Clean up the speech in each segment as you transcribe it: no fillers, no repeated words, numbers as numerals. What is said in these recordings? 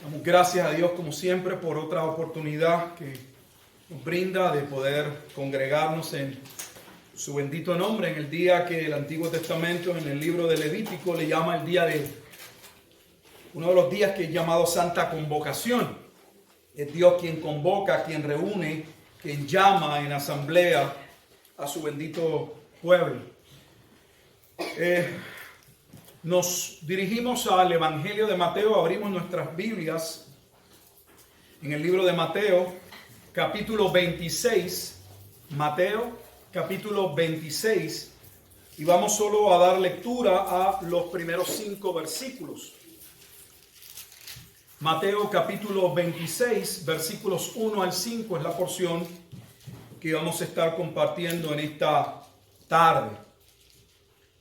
Damos gracias a Dios como siempre por otra oportunidad que nos brinda de poder congregarnos en su bendito nombre en el día que el Antiguo Testamento en el libro de Levítico le llama el día de uno de los días que es llamado Santa Convocación. Es Dios quien convoca, quien reúne, quien llama en asamblea a su bendito pueblo. Nos dirigimos al Evangelio de Mateo, abrimos nuestras Biblias en el libro de Mateo, capítulo 26, Mateo, capítulo 26, y vamos solo a dar lectura a los primeros 5 versículos. Mateo, capítulo 26, versículos 1 al 5 es la porción que vamos a estar compartiendo en esta tarde.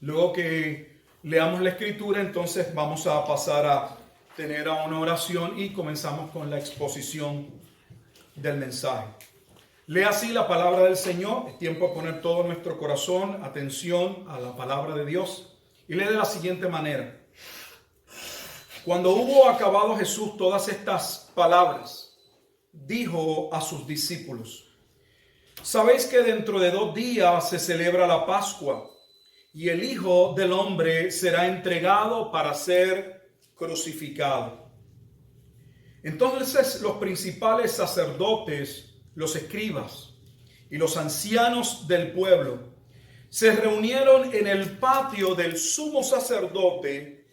Luego que leamos la escritura, entonces vamos a pasar a tener una oración y comenzamos con la exposición del mensaje. Lea así la palabra del Señor. Es tiempo de poner todo nuestro corazón, atención a la palabra de Dios. Y lee de la siguiente manera. Cuando hubo acabado Jesús todas estas palabras, dijo a sus discípulos: ¿Sabéis que dentro de 2 días se celebra la Pascua? Y el Hijo del Hombre será entregado para ser crucificado. Entonces los principales sacerdotes, los escribas y los ancianos del pueblo se reunieron en el patio del sumo sacerdote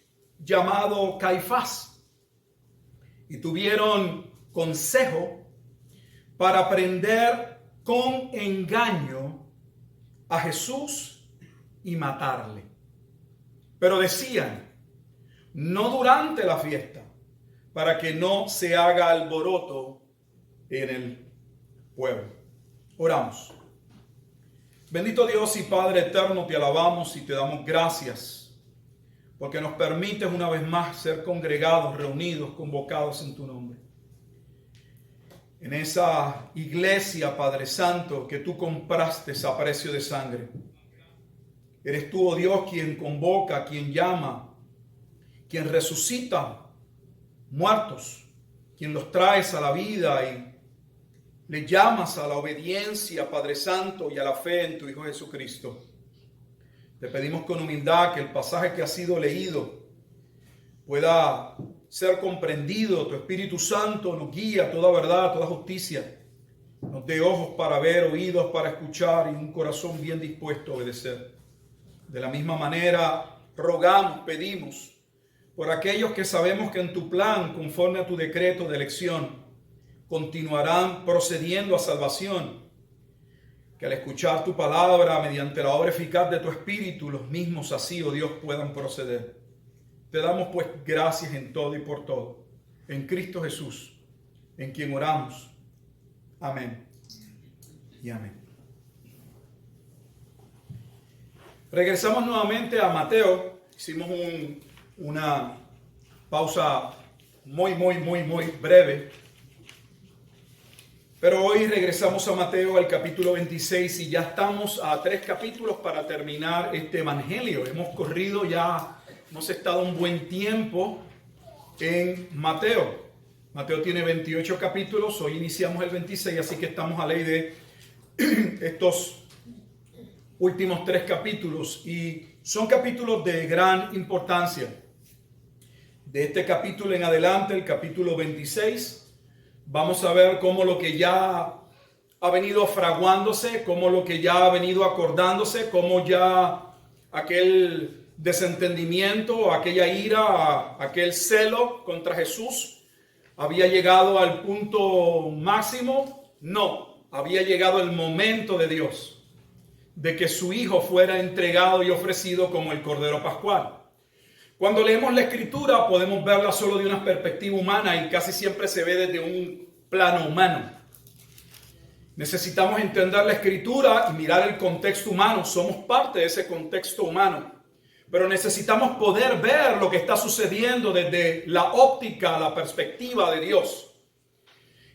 llamado Caifás y tuvieron consejo para prender con engaño a Jesús y matarle. Pero decían: no durante la fiesta, para que no se haga alboroto en el pueblo. Oramos. Bendito Dios y Padre eterno, te alabamos y te damos gracias porque nos permites una vez más ser congregados, reunidos, convocados en tu nombre. En esa iglesia, Padre Santo, que tú compraste a precio de sangre. Eres tú, oh Dios, quien convoca, quien llama, quien resucita muertos, quien los traes a la vida y le llamas a la obediencia, Padre Santo, y a la fe en tu Hijo Jesucristo. Te pedimos con humildad que el pasaje que ha sido leído pueda ser comprendido. Tu Espíritu Santo nos guía a toda verdad, toda justicia. Nos dé ojos para ver, oídos para escuchar y un corazón bien dispuesto a obedecer. De la misma manera, rogamos, pedimos por aquellos que sabemos que en tu plan, conforme a tu decreto de elección, continuarán procediendo a salvación. Que al escuchar tu palabra, mediante la obra eficaz de tu Espíritu, los mismos así, oh Dios, puedan proceder. Te damos pues gracias en todo y por todo. En Cristo Jesús, en quien oramos. Amén y amén. Regresamos nuevamente a Mateo. Hicimos una pausa muy breve. Pero hoy regresamos a Mateo al capítulo 26 y ya estamos a 3 capítulos para terminar este evangelio. Hemos corrido ya, hemos estado un buen tiempo en Mateo. Mateo tiene 28 capítulos, hoy iniciamos el 26, así que estamos a ley de estos últimos 3 capítulos y son capítulos de gran importancia. De este capítulo en adelante, el capítulo 26, vamos a ver cómo lo que ya ha venido fraguándose, cómo lo que ya ha venido acordándose, cómo ya aquel desentendimiento, aquella ira, aquel celo contra Jesús había llegado al punto máximo. No, había llegado el momento de Dios de que su Hijo fuera entregado y ofrecido como el Cordero Pascual. Cuando leemos la Escritura podemos verla solo de una perspectiva humana y casi siempre se ve desde un plano humano. Necesitamos entender la Escritura y mirar el contexto humano. Somos parte de ese contexto humano. Pero necesitamos poder ver lo que está sucediendo desde la óptica, la perspectiva de Dios.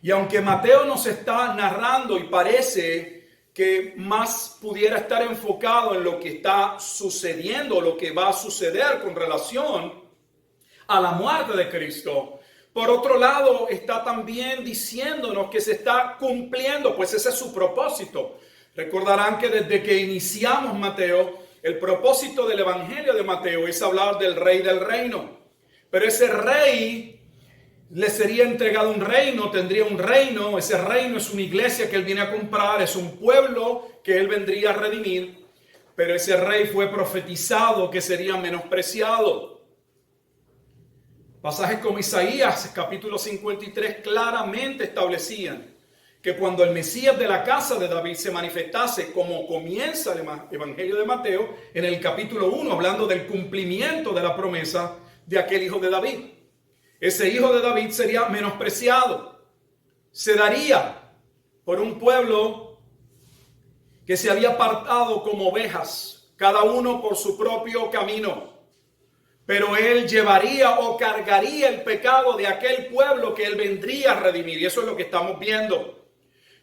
Y aunque Mateo nos está narrando y parece que más pudiera estar enfocado en lo que está sucediendo, lo que va a suceder con relación a la muerte de Cristo, Por otro lado, está también diciéndonos que se está cumpliendo, pues ese es su propósito. Recordarán que desde que iniciamos Mateo, el propósito del Evangelio de Mateo es hablar del Rey del reino. Pero ese Rey le sería entregado un reino, tendría un reino. Ese reino es una iglesia que Él viene a comprar, es un pueblo que Él vendría a redimir. Pero ese Rey fue profetizado que sería menospreciado. Pasajes como Isaías, capítulo 53, claramente establecían que cuando el Mesías de la casa de David se manifestase, como comienza el Evangelio de Mateo, en el capítulo 1, hablando del cumplimiento de la promesa de aquel hijo de David. Ese hijo de David sería menospreciado. Se daría por un pueblo que se había apartado como ovejas, cada uno por su propio camino. Pero Él llevaría o cargaría el pecado de aquel pueblo que Él vendría a redimir. Y eso es lo que estamos viendo.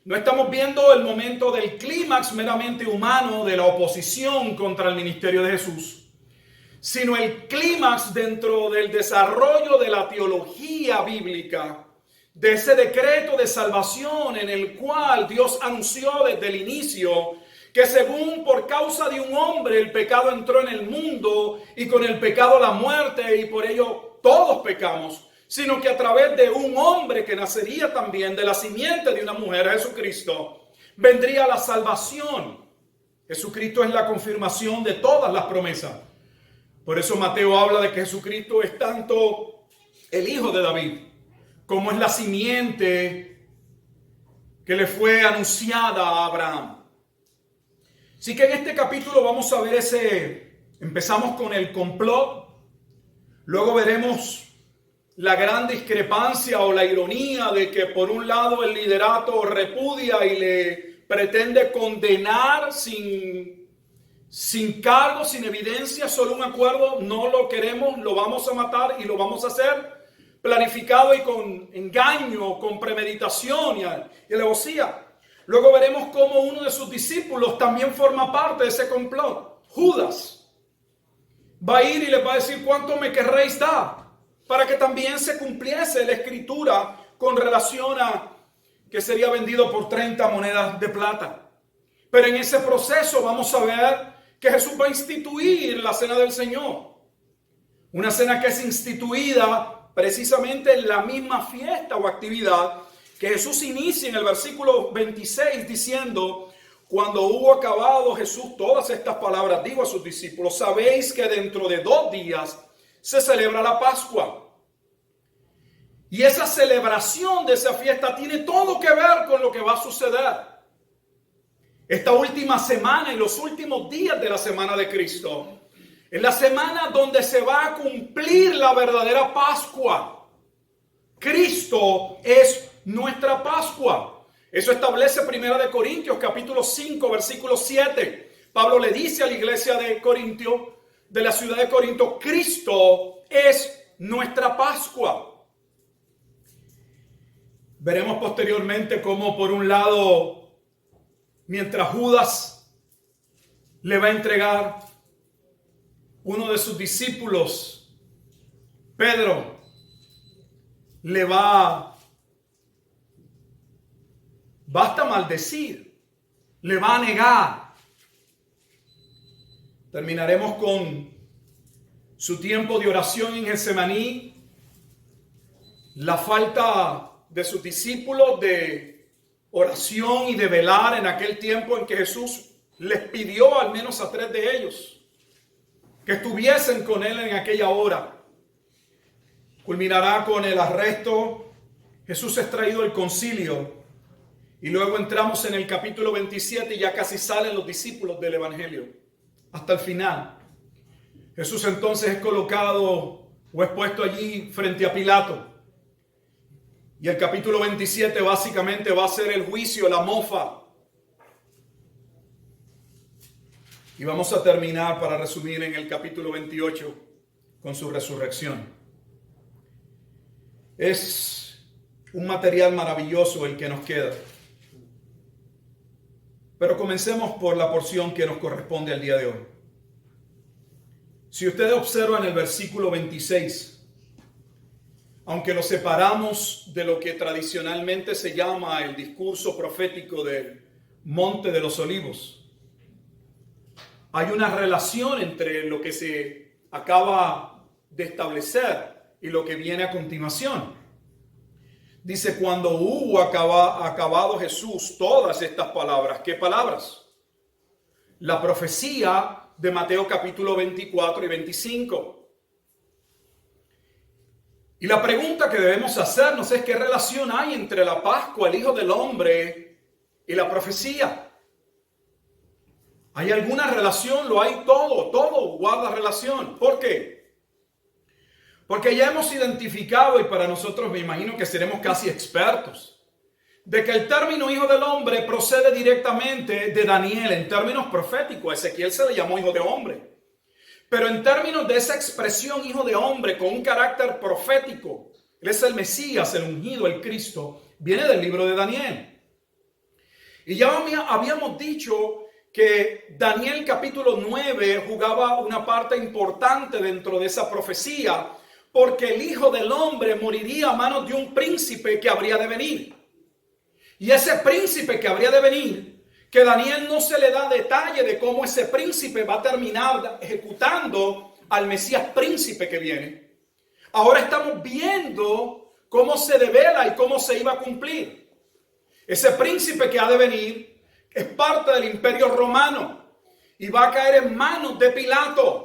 No estamos viendo el momento del clímax meramente humano de la oposición contra el ministerio de Jesús, sino el clímax dentro del desarrollo de la teología bíblica, de ese decreto de salvación en el cual Dios anunció desde el inicio que según por causa de un hombre el pecado entró en el mundo y con el pecado la muerte y por ello todos pecamos, sino que a través de un hombre que nacería también de la simiente de una mujer, Jesucristo, vendría la salvación. Jesucristo es la confirmación de todas las promesas. Por eso Mateo habla de que Jesucristo es tanto el hijo de David como es la simiente que le fue anunciada a Abraham. Así que en este capítulo vamos a ver empezamos con el complot, luego veremos la gran discrepancia o la ironía de que por un lado el liderato repudia y le pretende condenar sin cargo, sin evidencia, solo un acuerdo, no lo queremos, lo vamos a matar y lo vamos a hacer, planificado y con engaño, con premeditación y alevosía. Luego veremos cómo uno de sus discípulos también forma parte de ese complot. Judas va a ir y les va a decir: ¿cuánto me querréis dar? Para que también se cumpliese la escritura con relación a que sería vendido por 30 monedas de plata. Pero en ese proceso vamos a ver que Jesús va a instituir la cena del Señor. Una cena que es instituida precisamente en la misma fiesta o actividad que Jesús inicia en el versículo 26 diciendo: cuando hubo acabado Jesús todas estas palabras, dijo a sus discípulos: sabéis que dentro de 2 días se celebra la Pascua. Y esa celebración de esa fiesta tiene todo que ver con lo que va a suceder esta última semana y los últimos días de la semana de Cristo. Es la semana donde se va a cumplir la verdadera Pascua. Cristo es nuestra Pascua. Eso establece 1 Corintios capítulo 5 versículo 7. Pablo le dice a la iglesia de Corintio, de la ciudad de Corinto: Cristo es nuestra Pascua. Veremos posteriormente cómo por un lado, mientras Judas le va a entregar, uno de sus discípulos, Pedro, le va hasta maldecir, le va a negar. Terminaremos con su tiempo de oración en Getsemaní, la falta de sus discípulos de oración y de velar en aquel tiempo en que Jesús les pidió al menos a 3 de ellos que estuviesen con él en aquella hora. Culminará con el arresto. Jesús es traído al concilio y luego entramos en el capítulo 27 y ya casi salen los discípulos del Evangelio hasta el final. Jesús entonces es colocado o es puesto allí frente a Pilato. Y el capítulo 27 básicamente va a ser el juicio, la mofa. Y vamos a terminar, para resumir, en el capítulo 28 con su resurrección. Es un material maravilloso el que nos queda. Pero comencemos por la porción que nos corresponde al día de hoy. Si ustedes observan el versículo 26, aunque lo separamos de lo que tradicionalmente se llama el discurso profético del Monte de los Olivos, hay una relación entre lo que se acaba de establecer y lo que viene a continuación. Dice, cuando hubo acabado Jesús todas estas palabras. ¿Qué palabras? La profecía de Mateo capítulo 24 y 25. Y la pregunta que debemos hacernos es qué relación hay entre la Pascua, el Hijo del Hombre y la profecía. ¿Hay alguna relación? Lo hay todo guarda relación. ¿Por qué? Porque ya hemos identificado, y para nosotros me imagino que seremos casi expertos, de que el término Hijo del Hombre procede directamente de Daniel en términos proféticos. A Ezequiel se le llamó Hijo de Hombre. Pero en términos de esa expresión Hijo de Hombre con un carácter profético, él es el Mesías, el ungido, el Cristo, viene del libro de Daniel. Y ya habíamos dicho que Daniel capítulo 9 jugaba una parte importante dentro de esa profecía, porque el Hijo del Hombre moriría a manos de un príncipe que habría de venir. Y ese príncipe que habría de venir, que Daniel no se le da detalle de cómo ese príncipe va a terminar ejecutando al Mesías príncipe que viene. Ahora estamos viendo cómo se devela y cómo se iba a cumplir. Ese príncipe que ha de venir es parte del Imperio Romano y va a caer en manos de Pilato.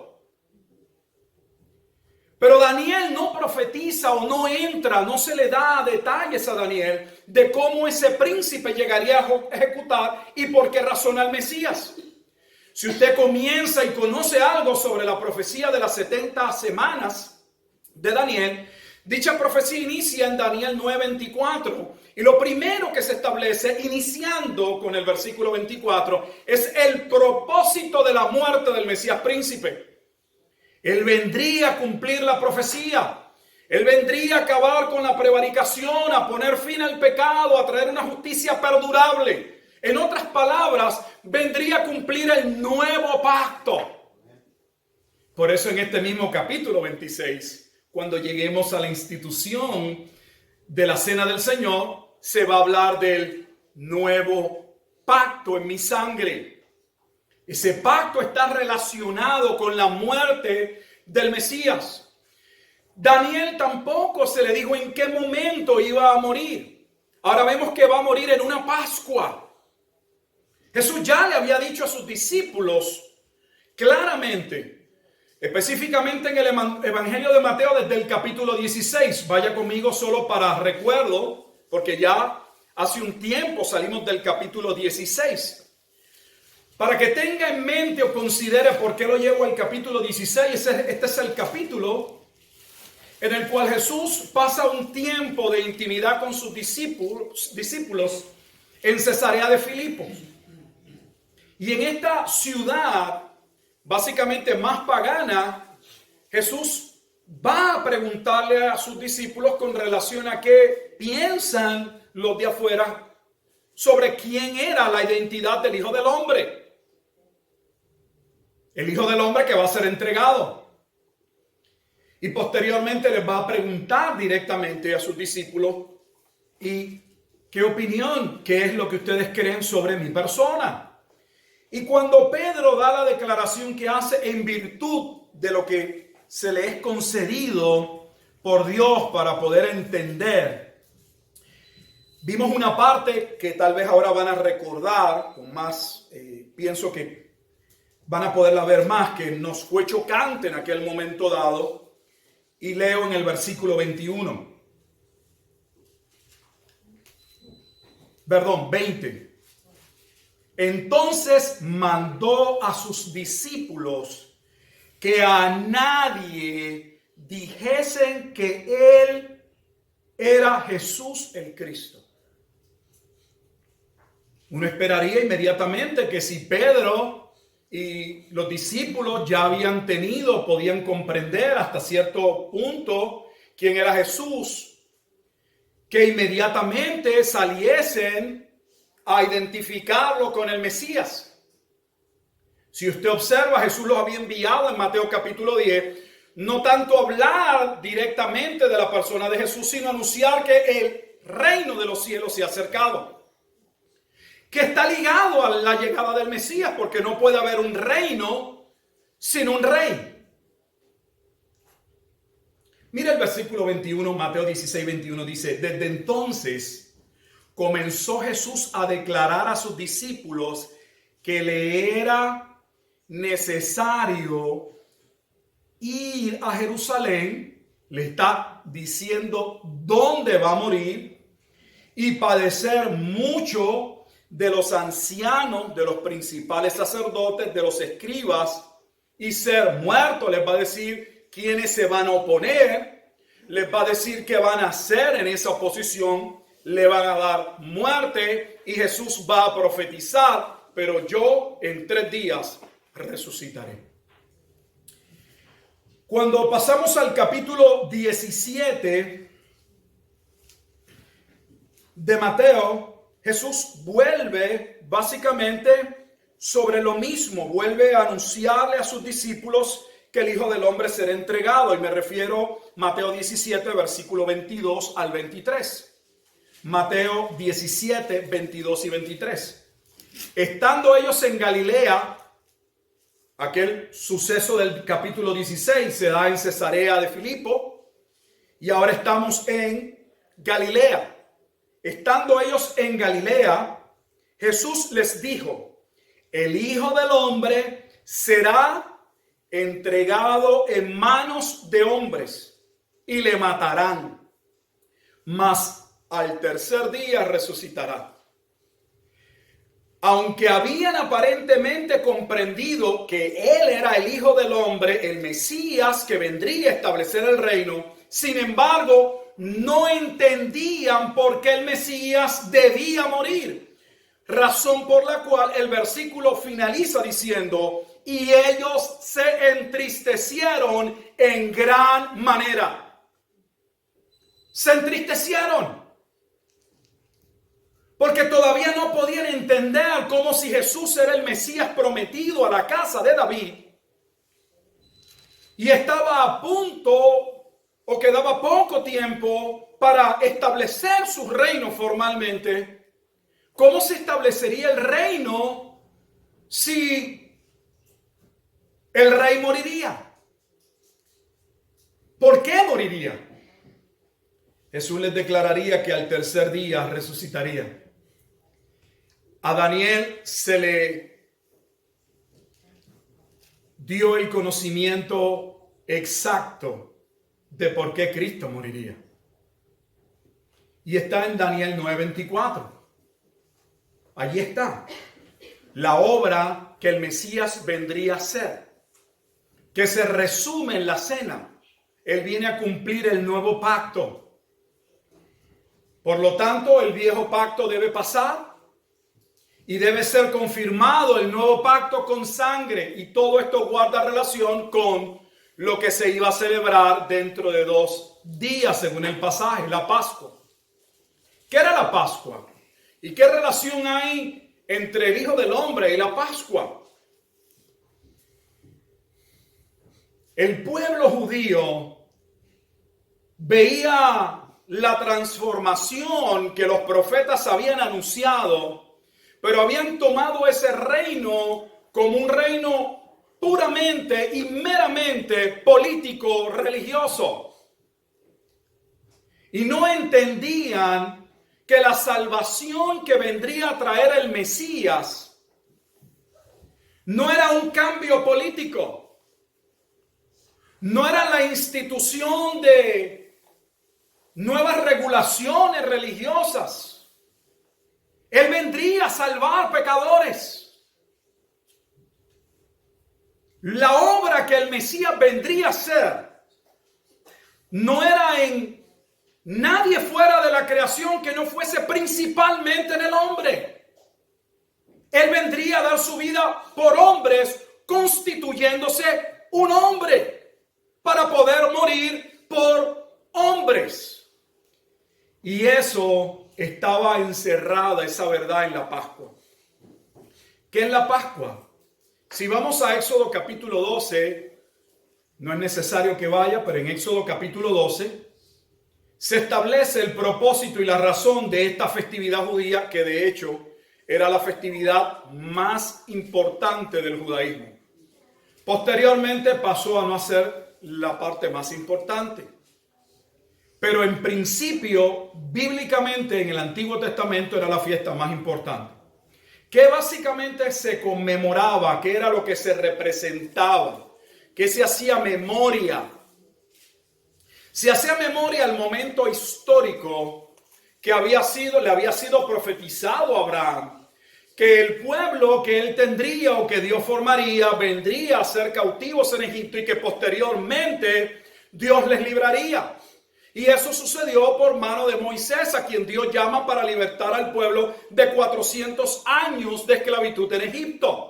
Pero Daniel no profetiza o no entra, no se le da detalles a Daniel de cómo ese príncipe llegaría a ejecutar y por qué razón al Mesías. Si usted comienza y conoce algo sobre la profecía de las 70 semanas de Daniel, dicha profecía inicia en Daniel 9:24. Y lo primero que se establece, iniciando con el versículo 24, es el propósito de la muerte del Mesías príncipe. Él vendría a cumplir la profecía. Él vendría a acabar con la prevaricación, a poner fin al pecado, a traer una justicia perdurable. En otras palabras, vendría a cumplir el nuevo pacto. Por eso en este mismo capítulo 26, cuando lleguemos a la institución de la Cena del Señor, se va a hablar del nuevo pacto en mi sangre. Ese pacto está relacionado con la muerte del Mesías. Daniel tampoco se le dijo en qué momento iba a morir. Ahora vemos que va a morir en una Pascua. Jesús ya le había dicho a sus discípulos claramente, específicamente en el Evangelio de Mateo desde el capítulo 16. Vaya conmigo solo para recuerdo, porque ya hace un tiempo salimos del capítulo 16. Para que tenga en mente o considere por qué lo llevo al capítulo 16, este es el capítulo en el cual Jesús pasa un tiempo de intimidad con sus discípulos en Cesarea de Filipo. Y en esta ciudad, básicamente más pagana, Jesús va a preguntarle a sus discípulos con relación a qué piensan los de afuera sobre quién era la identidad del Hijo del Hombre. El Hijo del Hombre que va a ser entregado. Y posteriormente les va a preguntar directamente a sus discípulos, ¿y qué opinión? ¿Qué es lo que ustedes creen sobre mi persona? Y cuando Pedro da la declaración que hace en virtud de lo que se le es concedido por Dios para poder entender, vimos una parte que tal vez ahora van a recordar con más, pienso que van a poderla ver más, que nos fue chocante en aquel momento dado. Y leo en el versículo 20. Entonces mandó a sus discípulos que a nadie dijesen que él era Jesús el Cristo. Uno esperaría inmediatamente que si Pedro y los discípulos ya podían comprender hasta cierto punto quién era Jesús, que inmediatamente saliesen a identificarlo con el Mesías. Si usted observa, Jesús los había enviado en Mateo capítulo 10, no tanto hablar directamente de la persona de Jesús, sino anunciar que el reino de los cielos se ha acercado, que está ligado a la llegada del Mesías, porque no puede haber un reino sin un rey. Mira el versículo 21, Mateo 16, 21 dice: desde entonces comenzó Jesús a declarar a sus discípulos que le era necesario ir a Jerusalén. Le está diciendo dónde va a morir y padecer mucho de los ancianos, de los principales sacerdotes, de los escribas, y ser muerto. Les va a decir quiénes se van a oponer, les va a decir qué van a hacer en esa oposición, le van a dar muerte y Jesús va a profetizar: pero yo en 3 días resucitaré. Cuando pasamos al capítulo 17 de Mateo, Jesús vuelve básicamente sobre lo mismo, vuelve a anunciarle a sus discípulos que el Hijo del Hombre será entregado, y me refiero a Mateo 17, versículo 22 al 23. Mateo 17, 22 y 23. Estando ellos en Galilea, aquel suceso del capítulo 16 se da en Cesarea de Filipo, y ahora estamos en Galilea. Estando ellos en Galilea, Jesús les dijo: el Hijo del Hombre será entregado en manos de hombres y le matarán, mas al tercer día resucitará. Aunque habían aparentemente comprendido que él era el Hijo del Hombre, el Mesías que vendría a establecer el reino, sin embargo, no entendían por qué el Mesías debía morir. Razón por la cual el versículo finaliza diciendo: y ellos se entristecieron en gran manera. Se entristecieron porque todavía no podían entender como si Jesús era el Mesías prometido a la casa de David, y estaba a punto, o quedaba poco tiempo para establecer su reino formalmente. ¿Cómo se establecería el reino si el rey moriría? ¿Por qué moriría? Jesús les declararía que al tercer día resucitaría. A Daniel se le dio el conocimiento exacto de por qué Cristo moriría. Y está en Daniel 9:24. Allí está la obra que el Mesías vendría a hacer, que se resume en la cena. Él viene a cumplir el nuevo pacto. Por lo tanto, el viejo pacto debe pasar y debe ser confirmado el nuevo pacto con sangre. Y todo esto guarda relación con lo que se iba a celebrar dentro de 2 días, según el pasaje, la Pascua. ¿Qué era la Pascua? ¿Y qué relación hay entre el Hijo del Hombre y la Pascua? El pueblo judío veía la transformación que los profetas habían anunciado, pero habían tomado ese reino como un reino puramente y meramente político, religioso. Y no entendían que la salvación que vendría a traer el Mesías no era un cambio político, no era la institución de nuevas regulaciones religiosas. Él vendría a salvar pecadores. La obra que el Mesías vendría a hacer no era en nadie fuera de la creación que no fuese principalmente en el hombre. Él vendría a dar su vida por hombres, constituyéndose un hombre para poder morir por hombres. Y eso estaba encerrada, esa verdad, en la Pascua. ¿Qué es la Pascua? Si vamos a Éxodo capítulo 12, no es necesario que vaya, pero en Éxodo capítulo 12 se establece el propósito y la razón de esta festividad judía, que de hecho era la festividad más importante del judaísmo. Posteriormente pasó a no ser la parte más importante. Pero en principio, bíblicamente en el Antiguo Testamento era la fiesta más importante. Que básicamente se conmemoraba, que era lo que se representaba, que se hacía memoria. Se hacía memoria al momento histórico que le había sido profetizado a Abraham, que el pueblo que él tendría o que Dios formaría vendría a ser cautivos en Egipto y que posteriormente Dios les libraría. Y eso sucedió por mano de Moisés, a quien Dios llama para libertar al pueblo de 400 años de esclavitud en Egipto.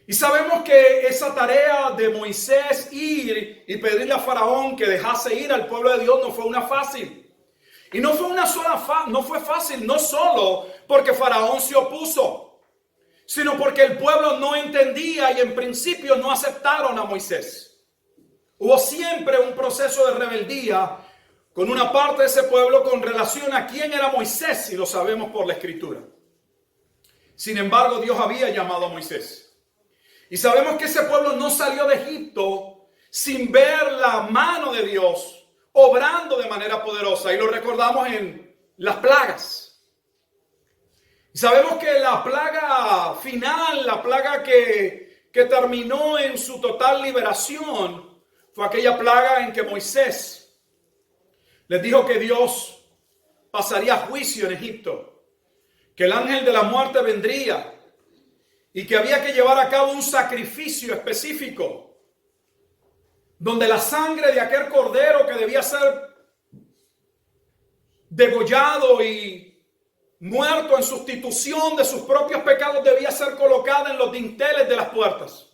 Y sabemos que esa tarea de Moisés ir y pedirle a Faraón que dejase ir al pueblo de Dios no fue una fácil. Y no fue fácil, no solo porque Faraón se opuso, sino porque el pueblo no entendía y en principio no aceptaron a Moisés. Hubo siempre un proceso de rebeldía con una parte de ese pueblo con relación a quién era Moisés, y lo sabemos por la Escritura. Sin embargo, Dios había llamado a Moisés. Y sabemos que ese pueblo no salió de Egipto sin ver la mano de Dios obrando de manera poderosa. Y lo recordamos en las plagas. Y sabemos que la plaga final, la plaga que terminó en su total liberación, fue aquella plaga en que Moisés les dijo que Dios pasaría juicio en Egipto, que el ángel de la muerte vendría y que había que llevar a cabo un sacrificio específico, donde la sangre de aquel cordero que debía ser degollado y muerto en sustitución de sus propios pecados debía ser colocada en los dinteles de las puertas,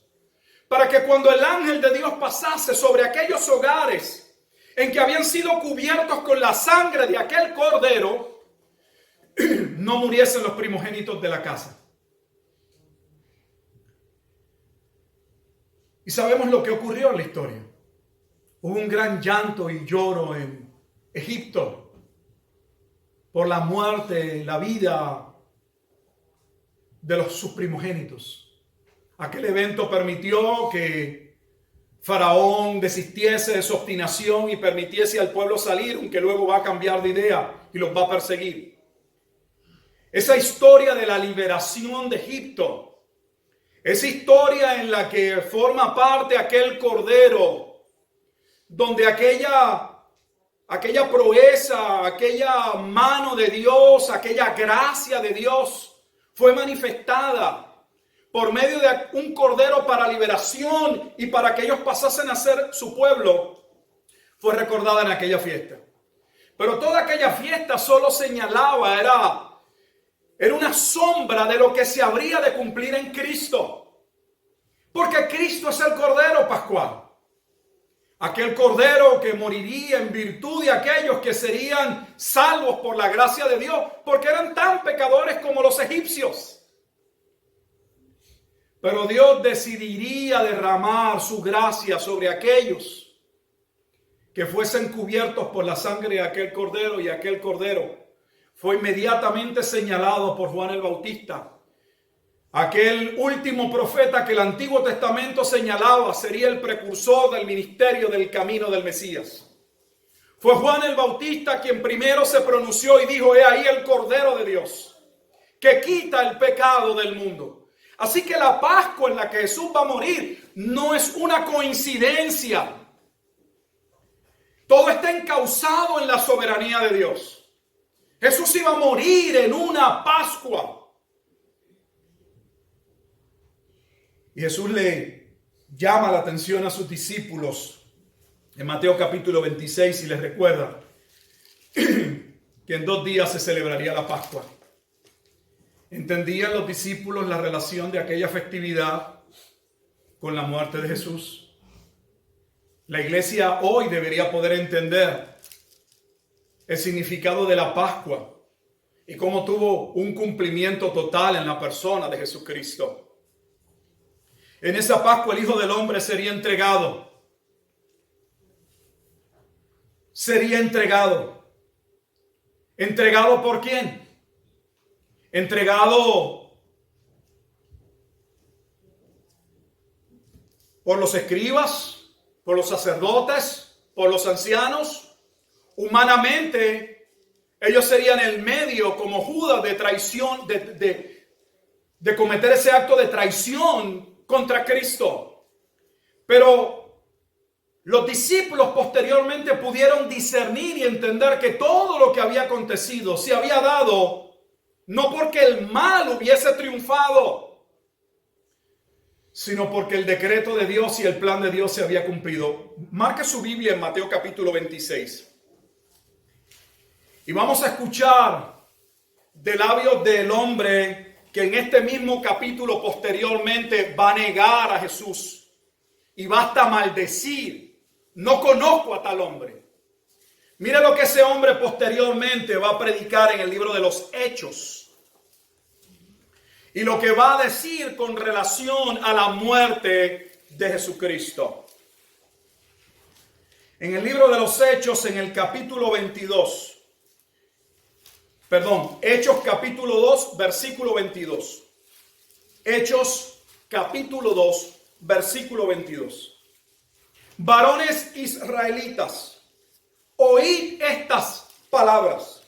para que cuando el ángel de Dios pasase sobre aquellos hogares en que habían sido cubiertos con la sangre de aquel cordero, no muriesen los primogénitos de la casa. Y sabemos lo que ocurrió en la historia. Hubo un gran llanto y lloro en Egipto por la muerte, la vida de sus primogénitos. Aquel evento permitió que Faraón desistiese de su obstinación y permitiese al pueblo salir, aunque luego va a cambiar de idea y los va a perseguir. Esa historia de la liberación de Egipto, esa historia en la que forma parte aquel cordero, donde aquella proeza, aquella mano de Dios, aquella gracia de Dios fue manifestada por medio de un cordero para liberación y para que ellos pasasen a ser su pueblo, fue recordada en aquella fiesta. Pero toda aquella fiesta solo señalaba, era una sombra de lo que se habría de cumplir en Cristo. Porque Cristo es el Cordero Pascual. Aquel Cordero que moriría en virtud de aquellos que serían salvos por la gracia de Dios, porque eran tan pecadores como los egipcios. Pero Dios decidiría derramar su gracia sobre aquellos que fuesen cubiertos por la sangre de aquel Cordero, y aquel Cordero fue inmediatamente señalado por Juan el Bautista. Aquel último profeta que el Antiguo Testamento señalaba sería el precursor del ministerio del camino del Mesías. Fue Juan el Bautista quien primero se pronunció y dijo: he ahí el Cordero de Dios, que quita el pecado del mundo. Así que la Pascua en la que Jesús va a morir no es una coincidencia. Todo está encauzado en la soberanía de Dios. Jesús iba a morir en una Pascua. Y Jesús le llama la atención a sus discípulos en Mateo capítulo 26 y les recuerda que en 2 días se celebraría la Pascua. ¿Entendían los discípulos la relación de aquella festividad con la muerte de Jesús? La iglesia hoy debería poder entender el significado de la Pascua y cómo tuvo un cumplimiento total en la persona de Jesucristo. En esa Pascua el Hijo del Hombre sería entregado. Sería entregado. ¿Entregado por quién? Entregado por los escribas, por los sacerdotes, por los ancianos. Humanamente, ellos serían el medio, como Judas, de traición, de cometer ese acto de traición contra Cristo. Pero los discípulos posteriormente pudieron discernir y entender que todo lo que había acontecido se había dado no porque el mal hubiese triunfado, sino porque el decreto de Dios y el plan de Dios se había cumplido. Marque su Biblia en Mateo capítulo 26. Y vamos a escuchar de labios del hombre que en este mismo capítulo posteriormente va a negar a Jesús y va hasta maldecir. No conozco a tal hombre. Mire lo que ese hombre posteriormente va a predicar en el libro de los Hechos. Y lo que va a decir con relación a la muerte de Jesucristo. En el libro de los Hechos, en el capítulo 22. Hechos capítulo 2, versículo 22. Hechos capítulo 2, versículo 22. Varones israelitas, oíd estas palabras.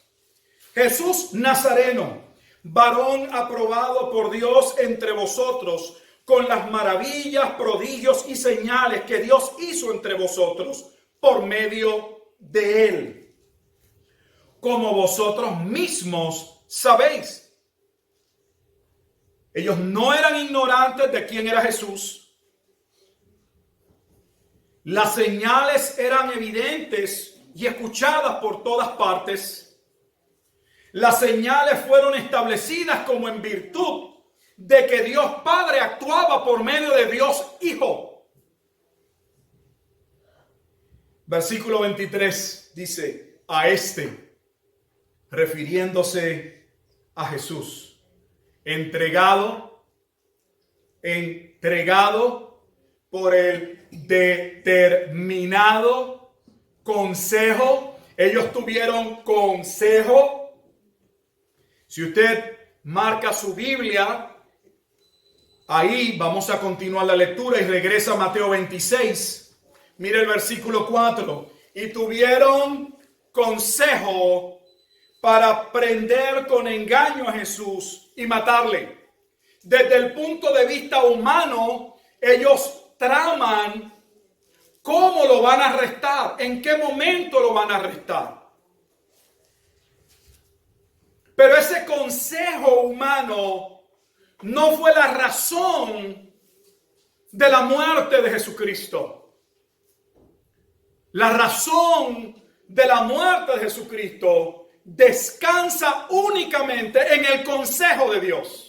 Jesús Nazareno, varón aprobado por Dios entre vosotros, con las maravillas, prodigios y señales que Dios hizo entre vosotros por medio de él. Como vosotros mismos sabéis. Ellos no eran ignorantes de quién era Jesús. Las señales eran evidentes y escuchadas por todas partes. Las señales fueron establecidas como en virtud de que Dios Padre actuaba por medio de Dios Hijo. Versículo 23 dice, a este, refiriéndose a Jesús, entregado por el determinado consejo. Ellos tuvieron consejo. Si usted marca su Biblia, ahí vamos a continuar la lectura y regresa a Mateo 26. Mire el versículo 4. Y tuvieron consejo para prender con engaño a Jesús y matarle. Desde el punto de vista humano, ellos traman cómo lo van a arrestar, en qué momento lo van a arrestar. Pero ese consejo humano no fue la razón de la muerte de Jesucristo. La razón de la muerte de Jesucristo descansa únicamente en el consejo de Dios.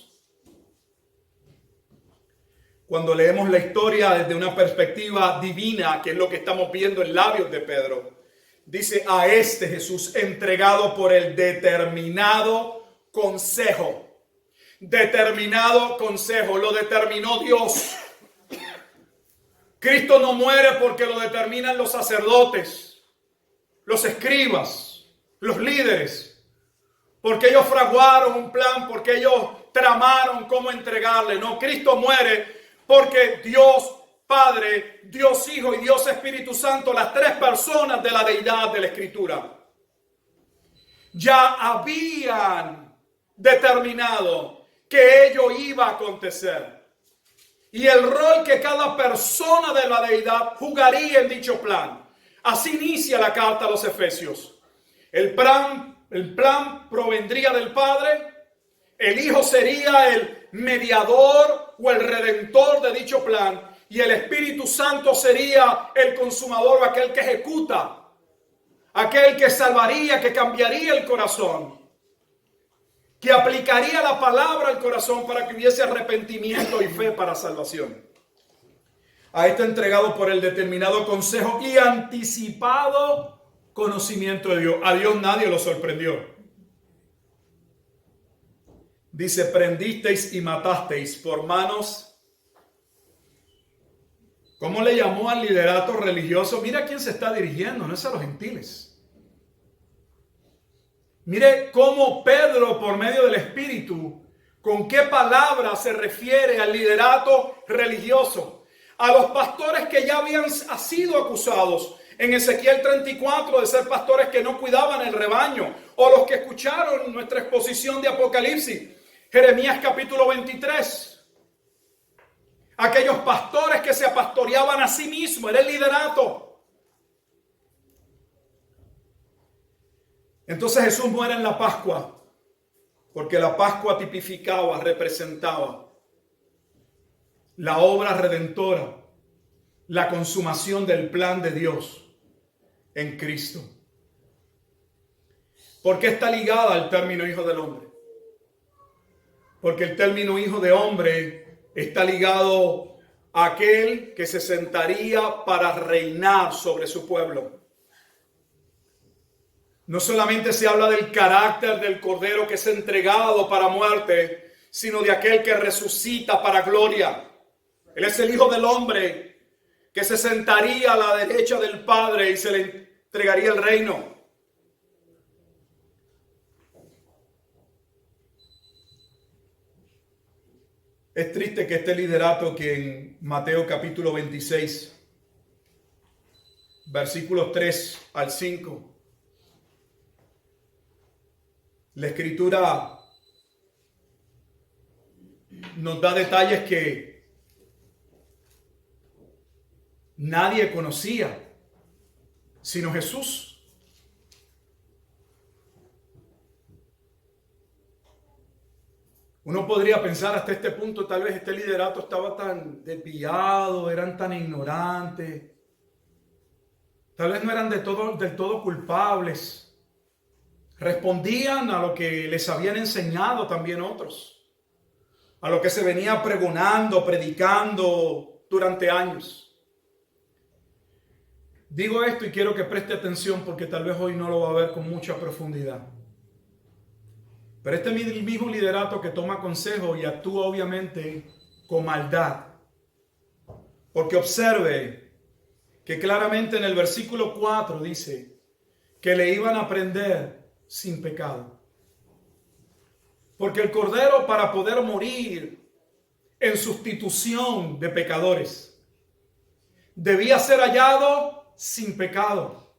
Cuando leemos la historia desde una perspectiva divina, que es lo que estamos viendo en labios de Pedro, dice a este Jesús entregado por el determinado consejo. Determinado consejo, lo determinó Dios. Cristo no muere porque lo determinan los sacerdotes, los escribas, los líderes, porque ellos fraguaron un plan, porque ellos tramaron cómo entregarle. No, Cristo muere porque Dios Padre, Dios Hijo y Dios Espíritu Santo, las tres personas de la deidad de la Escritura, ya habían determinado que ello iba a acontecer. Y el rol que cada persona de la deidad jugaría en dicho plan. Así inicia la carta a los Efesios. El plan provendría del Padre. El Hijo sería el mediador o el redentor de dicho plan. Y el Espíritu Santo sería el consumador o aquel que ejecuta. Aquel que salvaría, que cambiaría el corazón. Que aplicaría la palabra al corazón para que hubiese arrepentimiento y fe para salvación. A este entregado por el determinado consejo y anticipado conocimiento de Dios. A Dios nadie lo sorprendió. Dice, prendisteis y matasteis por manos ¿Cómo le llamó al liderato religioso? Mira a quién se está dirigiendo, no es a los gentiles. Mire cómo Pedro, por medio del Espíritu, con qué palabra se refiere al liderato religioso. A los pastores que ya habían sido acusados en Ezequiel 34 de ser pastores que no cuidaban el rebaño, o los que escucharon nuestra exposición de Apocalipsis, Jeremías capítulo 23. Aquellos pastores que se pastoreaban a sí mismos, era el liderato. Entonces Jesús muere en la Pascua, porque la Pascua tipificaba, representaba la obra redentora, la consumación del plan de Dios en Cristo. ¿Por qué está ligada al término hijo del hombre? Porque el término hijo de hombre está ligado a aquel que se sentaría para reinar sobre su pueblo. No solamente se habla del carácter del Cordero que es entregado para muerte, sino de aquel que resucita para gloria. Él es el Hijo del Hombre que se sentaría a la derecha del Padre y se le entregaría el reino. Es triste que este liderato que en Mateo capítulo 26, versículos 3 al 5, la Escritura nos da detalles que nadie conocía, sino Jesús. Uno podría pensar hasta este punto, tal vez este liderato estaba tan desviado, eran tan ignorantes, tal vez no eran del todo culpables. Respondían a lo que les habían enseñado también otros, a lo que se venía pregonando, predicando durante años. Digo esto y quiero que preste atención porque tal vez hoy no lo va a ver con mucha profundidad. Pero este es el mismo liderato que toma consejo y actúa obviamente con maldad. Porque observe que claramente en el versículo 4 dice que le iban a prender sin pecado. Porque el Cordero, para poder morir en sustitución de pecadores, debía ser hallado sin pecado.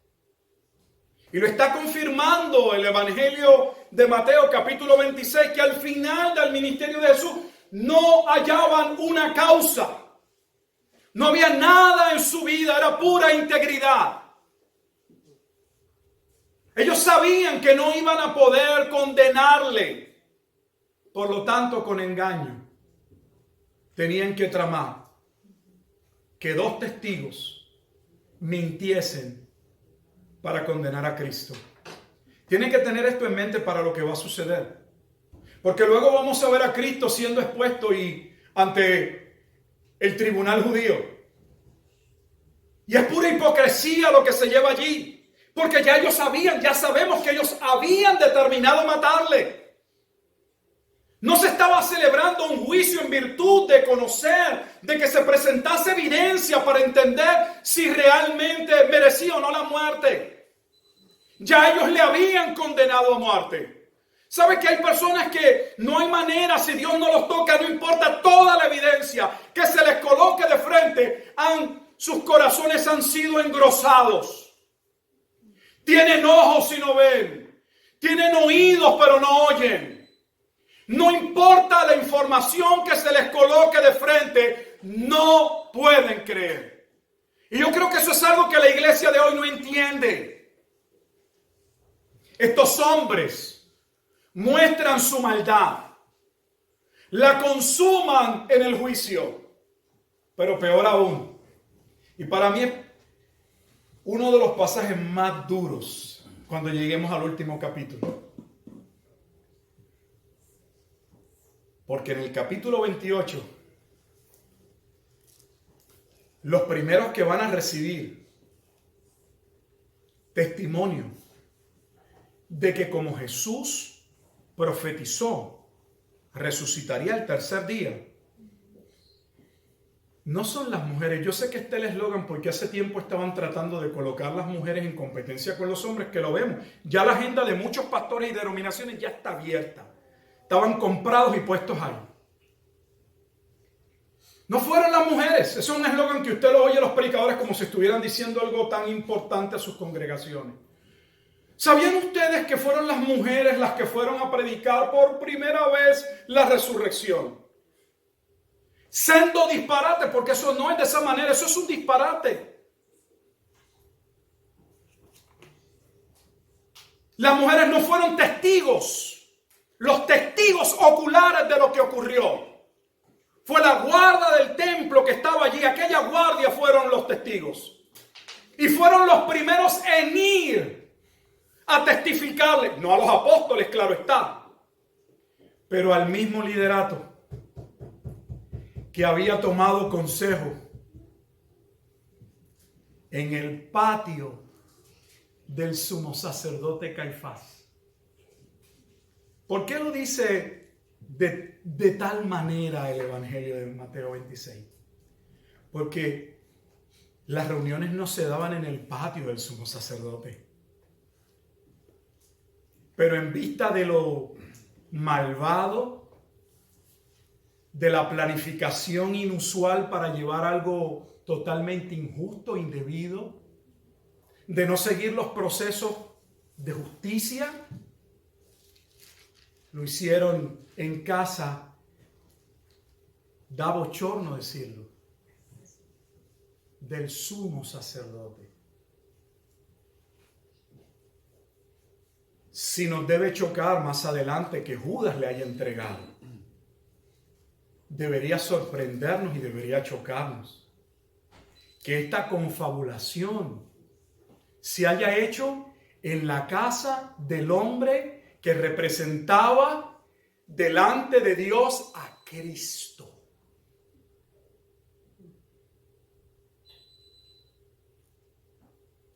Y lo está confirmando el Evangelio de Mateo capítulo 26, que al final del ministerio de Jesús no hallaban una causa. No había nada en su vida, era pura integridad. Ellos sabían que no iban a poder condenarle. Por lo tanto, con engaño, tenían que tramar que dos testigos mintiesen para condenar a Cristo. Tienen que tener esto en mente para lo que va a suceder. Porque luego vamos a ver a Cristo siendo expuesto ante el tribunal judío. Y es pura hipocresía lo que se lleva allí. Porque ya ellos sabían, ya sabemos que ellos habían determinado matarle. No se estaba celebrando un juicio en virtud de conocer, de que se presentase evidencia para entender si realmente merecía o no la muerte. Ya ellos le habían condenado a muerte. ¿Sabe que hay personas que no hay manera, si Dios no los toca, no importa toda la evidencia que se les coloque de frente, sus corazones han sido engrosados? Tienen ojos y no ven. Tienen oídos pero no oyen. No importa la información que se les coloque de frente, no pueden creer. Y yo creo que eso es algo que la iglesia de hoy no entiende. Estos hombres muestran su maldad, la consuman en el juicio, pero peor aún. Y para mí es uno de los pasajes más duros cuando lleguemos al último capítulo. Porque en el capítulo 28, los primeros que van a recibir testimonio de que como Jesús profetizó, resucitaría el tercer día, no son las mujeres. Yo sé que está el eslogan porque hace tiempo estaban tratando de colocar las mujeres en competencia con los hombres, que lo vemos. Ya la agenda de muchos pastores y denominaciones ya está abierta. Estaban comprados y puestos ahí. No fueron las mujeres. Eso es un eslogan que usted lo oye a los predicadores como si estuvieran diciendo algo tan importante a sus congregaciones. ¿Sabían ustedes que fueron las mujeres las que fueron a predicar por primera vez la resurrección? Siendo disparate, porque eso no es de esa manera, eso es un disparate. Las mujeres no fueron testigos, los testigos oculares de lo que ocurrió. Fue la guarda del templo que estaba allí, aquella guardia fueron los testigos. Y fueron los primeros en ir a testificarle, no a los apóstoles, claro está, pero al mismo liderato que había tomado consejo en el patio del sumo sacerdote Caifás. ¿Por qué lo dice de tal manera el Evangelio de Mateo 26? Porque las reuniones no se daban en el patio del sumo sacerdote. Pero en vista de lo malvado, de la planificación inusual para llevar algo totalmente injusto, indebido, de no seguir los procesos de justicia, lo hicieron en casa. Da bochorno decirlo, del sumo sacerdote. Si nos debe chocar más adelante que Judas le haya entregado, debería sorprendernos y debería chocarnos que esta confabulación se haya hecho en la casa del hombre que representaba delante de Dios a Cristo.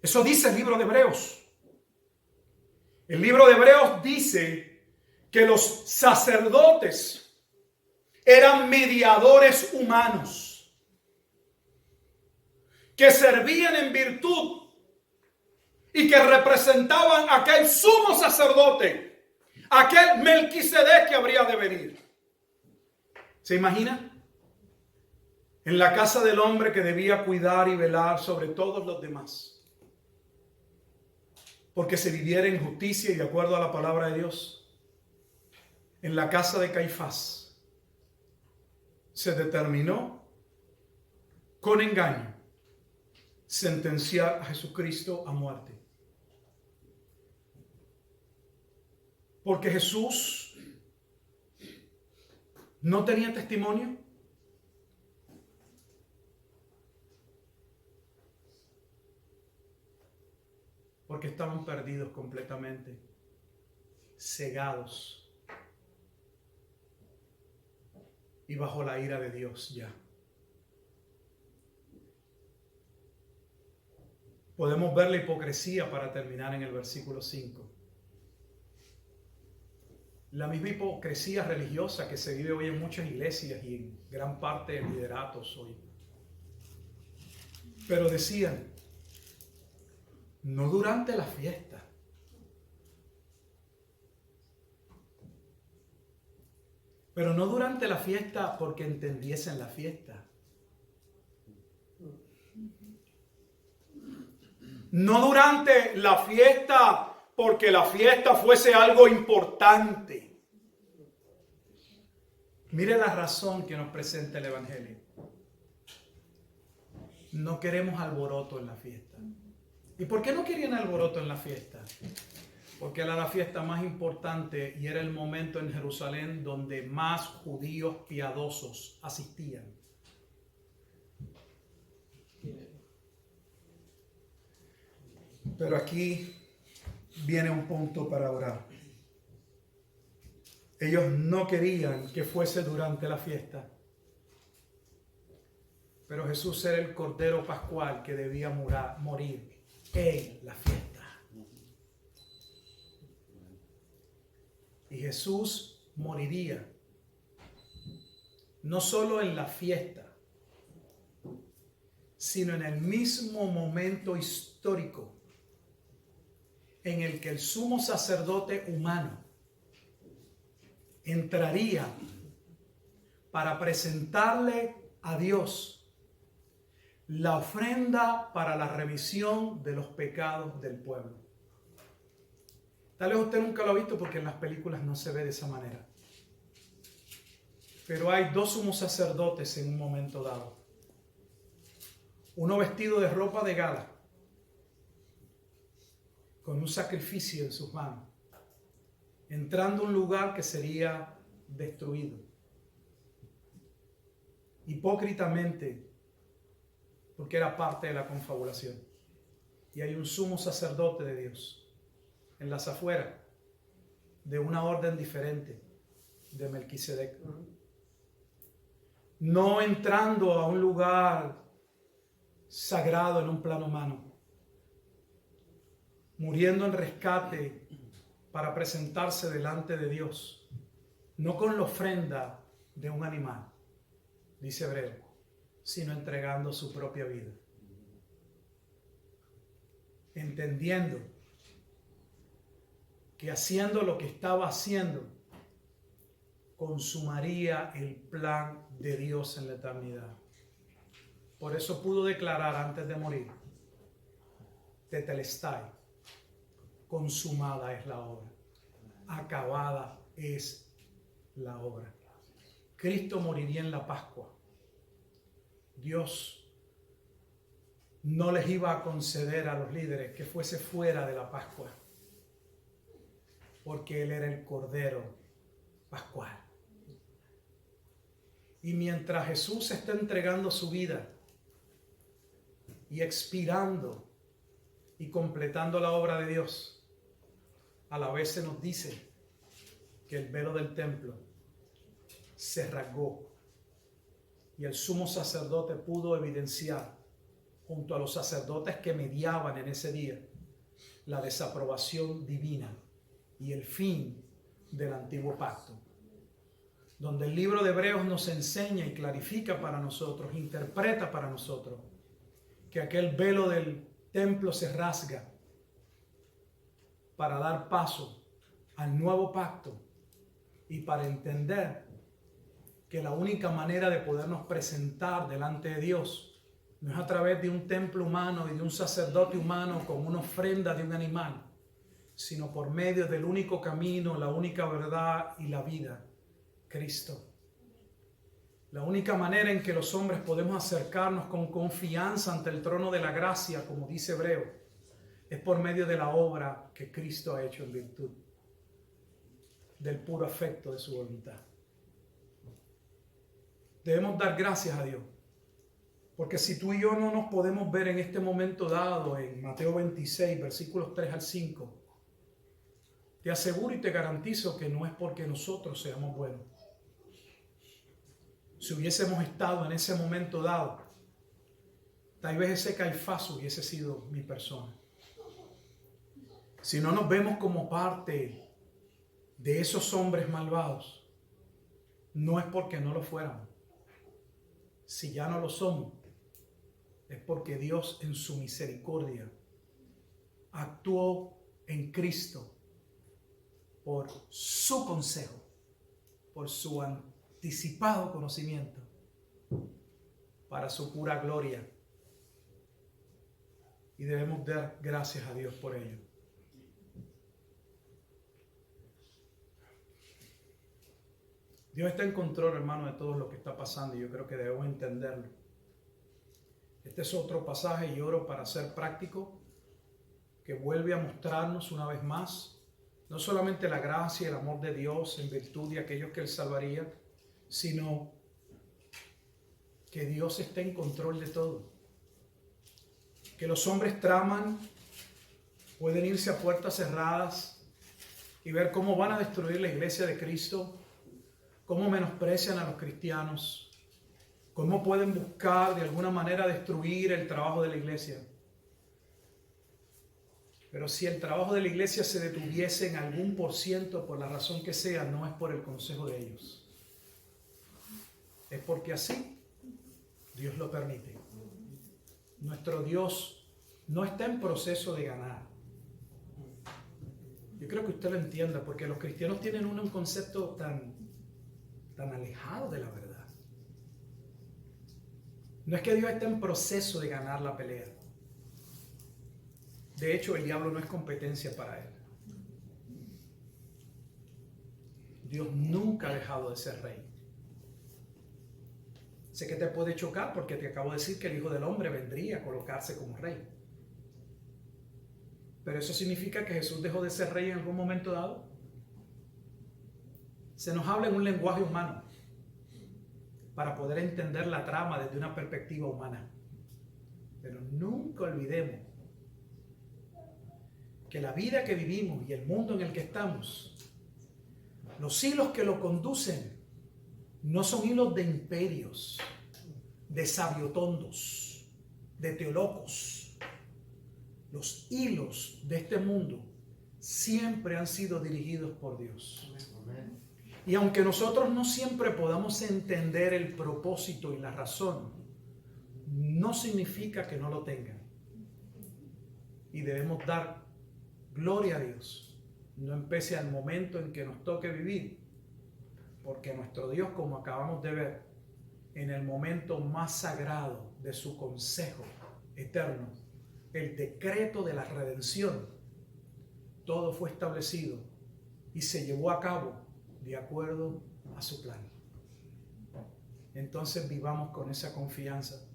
Eso dice el libro de Hebreos. El libro de Hebreos dice que los sacerdotes eran mediadores humanos que servían en virtud y que representaban a aquel sumo sacerdote, aquel Melquisedec que habría de venir. ¿Se imagina? En la casa del hombre que debía cuidar y velar sobre todos los demás, porque se viviera en justicia y de acuerdo a la palabra de Dios. En la casa de Caifás se determinó con engaño sentenciar a Jesucristo a muerte. Porque Jesús no tenía testimonio. Porque estaban perdidos completamente, cegados y bajo la ira de Dios ya. Podemos ver la hipocresía para terminar en el versículo 5. La misma hipocresía religiosa que se vive hoy en muchas iglesias y en gran parte de lideratos hoy. Pero decían, no durante la fiesta. Pero no durante la fiesta porque entendiesen la fiesta. No durante la fiesta porque la fiesta fuese algo importante. Mire la razón que nos presenta el Evangelio. No queremos alboroto en la fiesta. ¿Y por qué no querían alboroto en la fiesta? Porque era la fiesta más importante y era el momento en Jerusalén donde más judíos piadosos asistían. Pero aquí viene un punto para orar. Ellos no querían que fuese durante la fiesta. Pero Jesús era el Cordero Pascual que debía morir en la fiesta. Y Jesús moriría no solo en la fiesta, sino en el mismo momento histórico en el que el sumo sacerdote humano entraría para presentarle a Dios la ofrenda para la remisión de los pecados del pueblo. Tal vez usted nunca lo ha visto porque en las películas no se ve de esa manera. Pero hay dos sumos sacerdotes en un momento dado. Uno vestido de ropa de gala, con un sacrificio en sus manos, entrando a un lugar que sería destruido. Hipócritamente, porque era parte de la confabulación. Y hay un sumo sacerdote de Dios en las afueras, de una orden diferente de Melquisedec. No entrando a un lugar sagrado en un plano humano, muriendo en rescate para presentarse delante de Dios, no con la ofrenda de un animal, dice Hebreo, sino entregando su propia vida, entendiendo que haciendo lo que estaba haciendo, consumaría el plan de Dios en la eternidad. Por eso pudo declarar antes de morir, Tetelestai, consumada es la obra, acabada es la obra. Cristo moriría en la Pascua. Dios no les iba a conceder a los líderes que fuese fuera de la Pascua, porque Él era el Cordero Pascual. Y mientras Jesús está entregando su vida y expirando y completando la obra de Dios, a la vez se nos dice que el velo del templo se rasgó y el sumo sacerdote pudo evidenciar, junto a los sacerdotes que mediaban en ese día, la desaprobación divina y el fin del antiguo pacto, donde el libro de Hebreos nos enseña y clarifica para nosotros, interpreta para nosotros, que aquel velo del templo se rasga para dar paso al nuevo pacto y para entender que la única manera de podernos presentar delante de Dios no es a través de un templo humano y de un sacerdote humano con una ofrenda de un animal, sino por medio del único camino, la única verdad y la vida, Cristo. La única manera en que los hombres podemos acercarnos con confianza ante el trono de la gracia, como dice Hebreo, es por medio de la obra que Cristo ha hecho en virtud del puro afecto de su voluntad. Debemos dar gracias a Dios, porque si tú y yo no nos podemos ver en este momento dado, en Mateo 26, versículos 3 al 5, te aseguro y te garantizo que no es porque nosotros seamos buenos. Si hubiésemos estado en ese momento dado, tal vez ese Caifás hubiese sido mi persona. Si no nos vemos como parte de esos hombres malvados, no es porque no lo fuéramos. Si ya no lo somos, es porque Dios en su misericordia actuó en Cristo por su consejo, por su anticipado conocimiento, para su pura gloria. Y debemos dar gracias a Dios por ello. Dios está en control, hermano, de todo lo que está pasando y yo creo que debemos entenderlo. Este es otro pasaje y oro para ser práctico, que vuelve a mostrarnos una vez más no solamente la gracia y el amor de Dios en virtud de aquellos que Él salvaría, sino que Dios está en control de todo. Que los hombres traman, pueden irse a puertas cerradas y ver cómo van a destruir la iglesia de Cristo, cómo menosprecian a los cristianos, cómo pueden buscar de alguna manera destruir el trabajo de la iglesia. Pero si el trabajo de la iglesia se detuviese en algún %, por la razón que sea, no es por el consejo de ellos. Es porque así Dios lo permite. Nuestro Dios no está en proceso de ganar. Yo creo que usted lo entienda, porque los cristianos tienen un concepto tan alejado de la verdad. No es que Dios esté en proceso de ganar la pelea. De hecho, el diablo no es competencia para él. Dios nunca ha dejado de ser rey. Sé que te puede chocar porque te acabo de decir que el Hijo del Hombre vendría a colocarse como rey. Pero eso significa que Jesús dejó de ser rey en algún momento dado. Se nos habla en un lenguaje humano para poder entender la trama desde una perspectiva humana. Pero nunca olvidemos que la vida que vivimos y el mundo en el que estamos, los hilos que lo conducen no son hilos de imperios, de sabiotondos, de teolocos. Los hilos de este mundo siempre han sido dirigidos por Dios. Y aunque nosotros no siempre podamos entender el propósito y la razón, no significa que no lo tengan. Y debemos dar gloria a Dios, no empece al momento en que nos toque vivir, porque nuestro Dios, como acabamos de ver, en el momento más sagrado de su consejo eterno, el decreto de la redención, todo fue establecido y se llevó a cabo de acuerdo a su plan. Entonces vivamos con esa confianza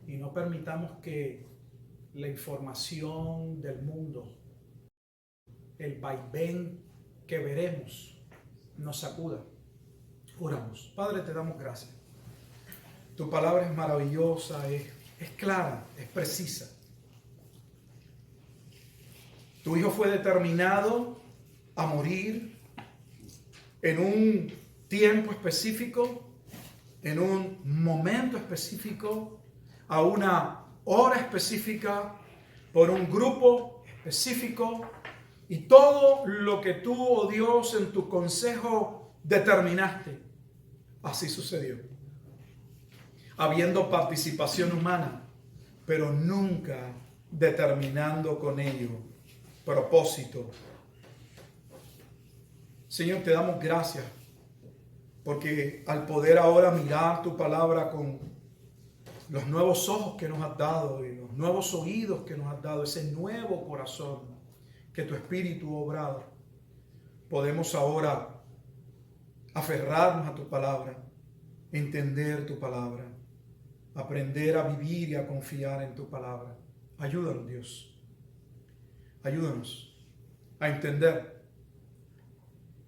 y no permitamos que la información del mundo, el vaivén que veremos, nos sacuda. Oramos. Padre, te damos gracias. Tu palabra es maravillosa, es clara, es precisa. Tu Hijo fue determinado a morir en un tiempo específico, en un momento específico, a una hora específica, por un grupo específico, y todo lo que tú, oh Dios, en tu consejo determinaste, así sucedió. Habiendo participación humana, pero nunca determinando con ello propósito. Señor, te damos gracias porque al poder ahora mirar tu palabra con los nuevos ojos que nos has dado y los nuevos oídos que nos has dado, ese nuevo corazón que tu Espíritu ha obrado, podemos ahora aferrarnos a tu palabra, entender tu palabra, aprender a vivir y a confiar en tu palabra. Ayúdanos, Dios. Ayúdanos a entender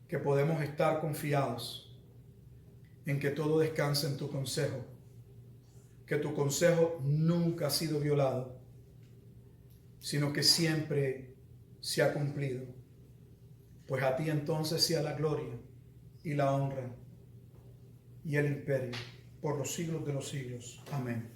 que podemos estar confiados en que todo descansa en tu consejo, que tu consejo nunca ha sido violado, sino que siempre se ha cumplido. Pues a ti entonces sea la gloria y la honra y el imperio por los siglos de los siglos. Amén.